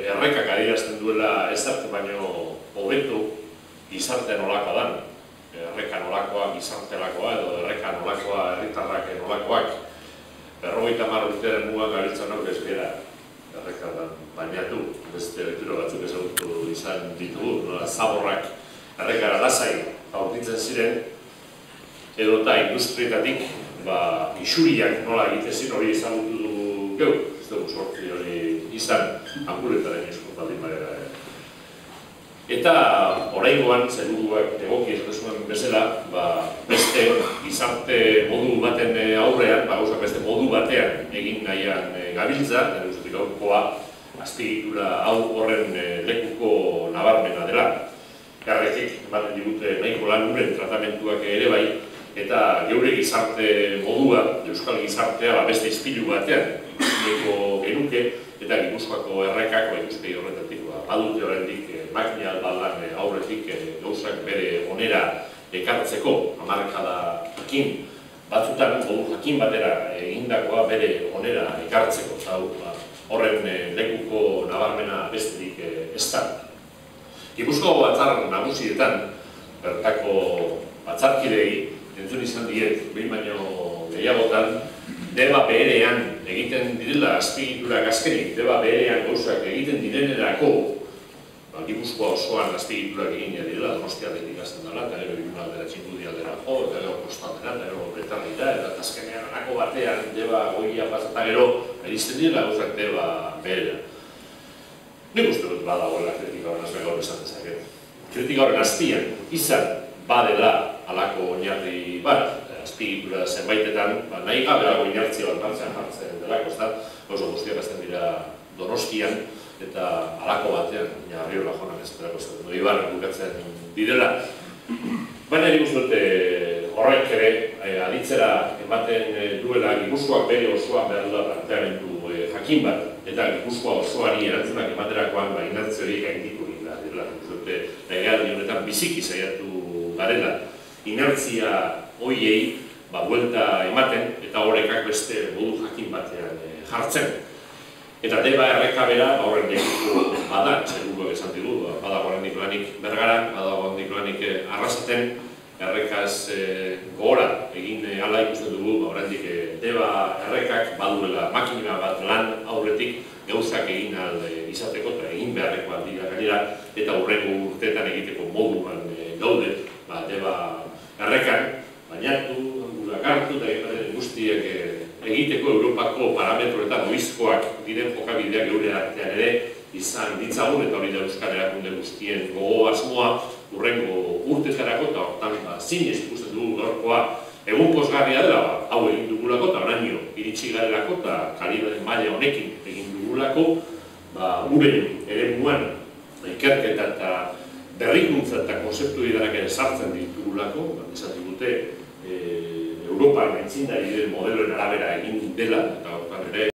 errekak adierazten duela ezarte baino hobeto gizarte nolakoa dan. Erreka nolakoa gizartelakoa edo erreka nolakoa herritarrak nolakoak. 50 urteren mugan gabiltzan hau ez gara errekan bainatu, beste lektura batzuk ezagutu izan ditugu, nola zaborrak errekara lasai aurkitzen ziren, edota industrietatik isuriak nola egiten ziren hori ezagutu dugu geu, ez dugu sortzi hori izan anguletaren eskuntaldin barera. Eta oraingoan sailburuak egoki espresuan bezala, beste gizarte modu baten aurrean, gauzak beste modu batean egin nahian gabiltza, eta ustetik gaurkoa azpiegitura hau horren lekuko nabarmena dela. Garretik ematen digute nahiko lan uren tratamentuak ere bai, eta geure gizarte modua, euskal gizartea beste izpilu batean genuke, eta Gipuzkoako errekak ikuspegi horretatik badute oraindik makina albalan aurretik gauzak bere onera ekartzeko hamarkadakin batzutan modu jakin batera egindakoa bere onera ekartzeko. Horren lekuko nabarmena besterik ez da. Gipuzkoako batzar nagusietan bertako batzarkidei entzun izan diet, behin baino gehiagotan, deba beherean egiten direla azpiegiturak azkenik, deba beherean gauzak egiten direnerako, Gipuzkoa osoan azpiegiturak egin direla, Donostiatik ikasten dela, eta gero Iruna aldera, Txingudi aldera jo, eta gero Kostaldera, eta gero Betarrira, eta azkenean anako batean deba goia pasata gero, erizten direla gauzak deba beherean. Nik uste dut badagoela kritika horren azpian gaur esan dezaket. Kritika horren azpian izan badela alako oinarri bat, azpiegitura zenbaitetan, nahi gabe dago inertzia bat martxan jartzen delako, ez da? Oso guztiak azten dira Donostian, eta alako batean, Arriola jonak ez delako zaten, Ibarren bukatzen direla. Baina nik uste dute horrek ere aditzera ematen duela Gipuzkoak bere osoan behar duela planteamendu jakin bat, eta Gipuzkoa osoari erantzunak ematerakoan inertzia horiek gainditu egin da direla. Nik uste dute legealdi honetan biziki saiatu garela inertzia horiei buelta ematen eta horrekak beste modu jakin batean jartzen. Eta deba erreka bera horren lekuko bada, sailburuak esan digu, badago oraindik lanik Bergaran, badago oraindik lanik Arrasaten, errekaz gora egin hala ikusten dugu, oraindik deba errekak baduela makina bat lan aurretik gauzak egin ahal izateko eta egin beharrekoak dira gainera, eta hurrengo urteetan egiteko moduan gaude, deba errekan, bainatu, hartu eta egiten guztiek egiteko Europako parametroetan oizkoak diren jokabideak geure artean ere izan ditzagun eta hori da Euskal Erakunde guztien gogo asmoa hurrengo urtetarako eta hortan zinez ikusten dugu gaurkoa egun pozgarria dela hau egin dugulako eta oraino iritsi garelako eta kalitate maila honekin egin dugulako uren ere muan ikerketa eta berrikuntza eta konzeptu didanak ere sartzen ditugulako, esatik dute Europan entzindari den modeloen arabera egin dela, eta